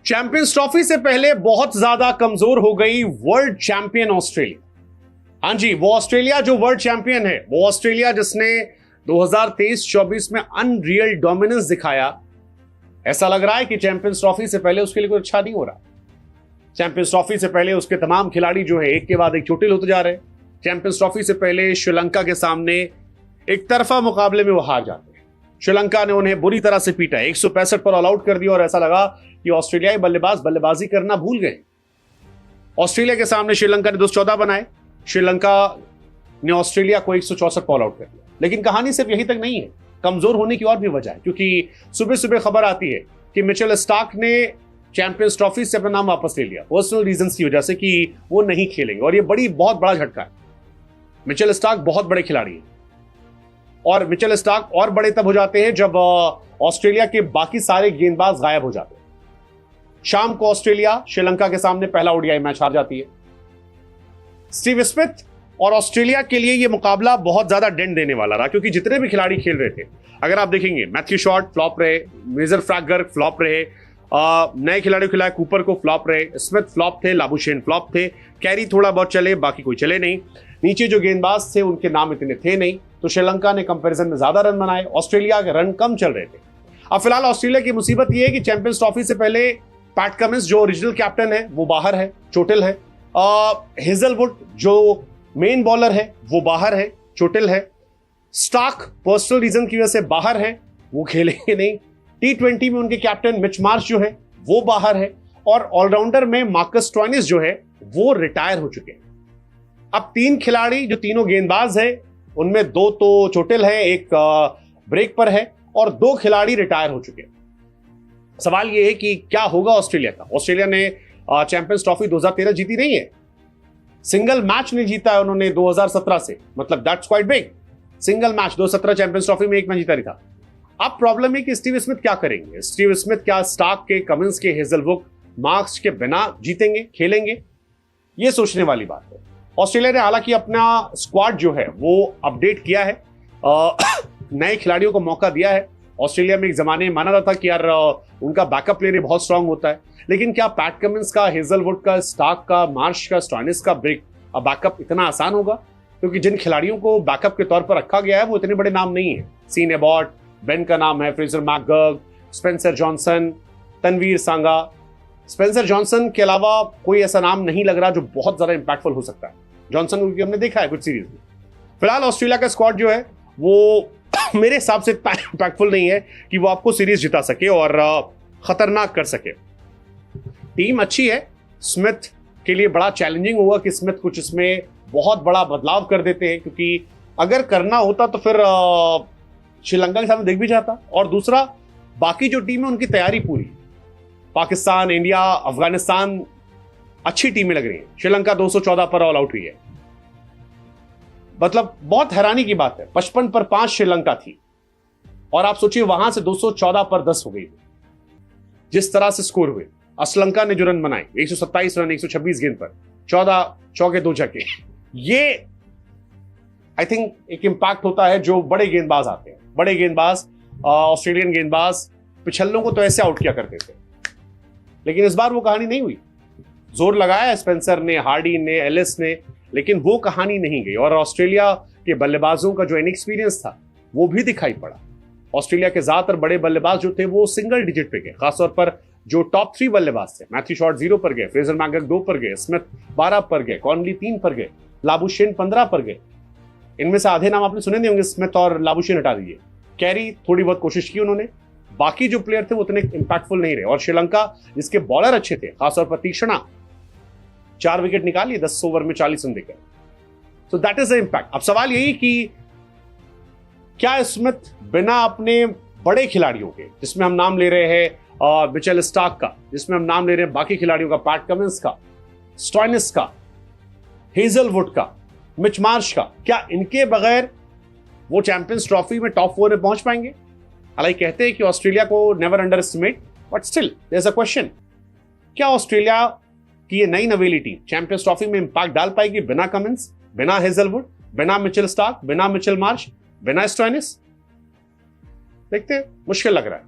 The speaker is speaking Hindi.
चैंपियंस ट्रॉफी से पहले बहुत ज्यादा कमजोर हो गई वर्ल्ड चैंपियन ऑस्ट्रेलिया। हाँ जी, वो ऑस्ट्रेलिया जो वर्ल्ड चैंपियन है, वो ऑस्ट्रेलिया जिसने 2023-24 में अनरियल डोमिनेंस दिखाया। ऐसा लग रहा है कि चैंपियंस ट्रॉफी से पहले उसके लिए कोई अच्छा नहीं हो रहा। चैंपियंस ट्रॉफी से पहले उसके तमाम खिलाड़ी जो है एक के बाद एक चोटिल होते जा रहे हैं। चैंपियंस ट्रॉफी से पहले श्रीलंका के सामने एक तरफा मुकाबले में वो हार जाते हैं। श्रीलंका ने उन्हें बुरी तरह से पीटा, 165 पर ऑल आउट कर दिया और ऐसा लगा कि ऑस्ट्रेलियाई बल्लेबाज बल्लेबाजी करना भूल गए। ऑस्ट्रेलिया के सामने श्रीलंका ने 214 बनाए। श्रीलंका ने ऑस्ट्रेलिया को 164 पर ऑल आउट कर दिया। लेकिन कहानी सिर्फ यही तक नहीं है, कमजोर होने की और भी वजह है। क्योंकि सुबह सुबह खबर आती है कि मिचेल स्टार्क ने चैंपियंस ट्रॉफी से अपना नाम वापस ले लिया पर्सनल रीजंस की वजह से कि वो नहीं खेलेंगे। और ये बहुत बड़ा झटका है। मिचेल स्टार्क बहुत बड़े खिलाड़ी हैं और मिचेल स्टार्क और बड़े तब हो जाते हैं जब ऑस्ट्रेलिया के बाकी सारे गेंदबाज गायब हो जाते हैं। शाम को ऑस्ट्रेलिया श्रीलंका के सामने पहला ओडीआई मैच हार जाती है। स्टीव स्मिथ और ऑस्ट्रेलिया के लिए यह मुकाबला बहुत ज्यादा डेंट देने वाला रहा, क्योंकि जितने भी खिलाड़ी खेल रहे थे, अगर आप देखेंगे, मैथ्यू शॉर्ट फ्लॉप रहे, मेजर फ्रैगर्ग फ्लॉप रहे, नए खिलाड़ी खिलाए, कूपर को फ्लॉप रहे, स्मिथ फ्लॉप थे, लाबुशेन फ्लॉप थे, कैरी थोड़ा बहुत चले, बाकी कोई चले नहीं। नीचे जो गेंदबाज थे उनके नाम इतने थे नहीं, तो श्रीलंका ने कंपैरिजन में ज्यादा रन बनाए। ऑस्ट्रेलिया के रन कम चल रहे थे। अब फिलहाल ऑस्ट्रेलिया की मुसीबत यह है कि चैंपियंस ट्रॉफी से पहले पैट कमिंस जो ओरिजिनल कैप्टन है वो बाहर है, चोटिल है। हेजलवुड जो मेन बॉलर है वो बाहर है, चोटिल है। स्टार्क पर्सनल रीजन की वजह से बाहर है, वो खेलेंगे नहीं। T20 में उनके कैप्टन मिच मार्श जो है वो बाहर है और ऑलराउंडर में मार्कस स्टोइनिस जो है वो रिटायर हो चुके हैं। अब तीन खिलाड़ी जो तीनों गेंदबाज है, उनमें दो तो चोटिल है, एक ब्रेक पर है और दो खिलाड़ी रिटायर हो चुके हैं। सवाल यह है कि क्या होगा ऑस्ट्रेलिया का। ऑस्ट्रेलिया ने चैंपियंस ट्रॉफी 2013 जीती नहीं है, सिंगल मैच नहीं जीता है उन्होंने 2017 से, मतलब that's quite big. Single match 2017 champions Trophy में एक मैच जीता नहीं था। अब प्रॉब्लम है कि स्टीव स्मिथ क्या करेंगे। स्टीव स्मिथ क्या स्टार्क के, कमिंस के, हेजलवुड, मार्क्स के बिना जीतेंगे, खेलेंगे? ये सोचने वाली बात है। ऑस्ट्रेलिया ने हालांकि अपना स्क्वाड जो है वो अपडेट किया है, नए खिलाड़ियों को मौका दिया है। ऑस्ट्रेलिया में एक जमाने में माना जाता था कि यार उनका बैकअप प्लेयर बहुत स्ट्रांग होता है, लेकिन क्या पैट कमिंस का, हेजलवुड का, स्टार्क का, मार्श का, स्टोइनिस का बैकअप इतना आसान होगा? क्योंकि जिन खिलाड़ियों को बैकअप के तौर पर रखा गया है वो इतने बड़े नाम नहीं है। सीन एबॉट, बेन का नाम है, फ्रेजर मैकगर्ग, स्पेंसर जॉनसन, तनवीर सांगा। स्पेंसर जॉनसन के अलावा कोई ऐसा नाम नहीं लग रहा जो बहुत ज्यादा इंपैक्टफुल हो सकता है। जॉनसन को हमने देखा है कुछ सीरीज में। फिलहाल ऑस्ट्रेलिया का स्क्वाड जो है वो मेरे हिसाब से इंपैक्टफुल नहीं है कि वो आपको सीरीज जिता सके और खतरनाक कर सके। टीम अच्छी है, स्मिथ के लिए बड़ा चैलेंजिंग होगा कि स्मिथ कुछ इसमें बहुत बड़ा बदलाव कर देते हैं, क्योंकि अगर करना होता तो फिर श्रीलंका के सामने देख भी जाता। और दूसरा, बाकी जो टीम है उनकी तैयारी पूरी, पाकिस्तान, इंडिया, अफगानिस्तान अच्छी टीमें लग रही हैं। श्रीलंका 214 पर ऑल आउट हुई है। मतलब बहुत हैरानी की बात है, 55 पर 5 श्रीलंका थी और आप सोचिए वहां से 214 पर 10 हो गई। जिस तरह से स्कोर हुए, श्रीलंका ने जो रन बनाए 127 रन 126 गेंद पर, 14 चौके 2 छक्के, ये आई थिंक एक इंपैक्ट होता है जो बड़े गेंदबाज आते हैं। बड़े गेंदबाज, ऑस्ट्रेलियन गेंदबाज पिछल्लों को तो ऐसे आउट किया करते थे, लेकिन इस बार वो कहानी नहीं हुई। जोर लगाया स्पेंसर ने, हार्डी ने, एलिस ने, लेकिन वो कहानी नहीं गई। और ऑस्ट्रेलिया के बल्लेबाजों का जो इनएक्सपीरियंस था वो भी दिखाई पड़ा। ऑस्ट्रेलिया के ज्यादातर बड़े बल्लेबाज जो थे वो सिंगल डिजिट पे गए, खासतौर पर जो टॉप 3 बल्लेबाज थे। मैथ्यू शॉर्ट 0 पर गए, फ्रेजर मैकगर्ग 2 पर गए, स्मिथ 12 पर गए, कॉनली 3 पर गए, लाबुशेन 15 पर गए। इनमें से आधे नाम आपने सुने नहीं होंगे, स्मिथ और लाबुशेन हटा दीजिए। कैरी थोड़ी बहुत कोशिश की उन्होंने, बाकी जो प्लेयर थे वो उतने इंपैक्टफुल नहीं रहे। और श्रीलंका जिसके बॉलर अच्छे थे, खासतौर पर तीक्ष्णा, 4 विकेट निकाली 10 ओवर में 40 रन देकर। So that is the impact. अब सवाल यही कि क्या स्मिथ बिना अपने बड़े खिलाड़ियों के, जिसमें हम नाम ले रहे हैं मिचेल स्टार्क का, जिसमें हम नाम ले रहे हैं बाकी खिलाड़ियों का, पैट कमिंस का, स्टोइनिस का, हेजलवुड का, मिच मार्श का, क्या इनके बगैर वो चैंपियंस ट्रॉफी में टॉप 4 में पहुंच पाएंगे? हालांकि कहते हैं कि ऑस्ट्रेलिया को never underestimate, but still there is a question, क्या ऑस्ट्रेलिया की ये नई नवेली टीम चैंपियंस ट्रॉफी में इंपैक्ट डाल पाएगी बिना कमिंस, बिना हेजलवुड, बिना मिचेल स्टार्क, बिना मिचेल मार्श, बिना स्टोइनिस? देखते हैं, मुश्किल लग रहा है।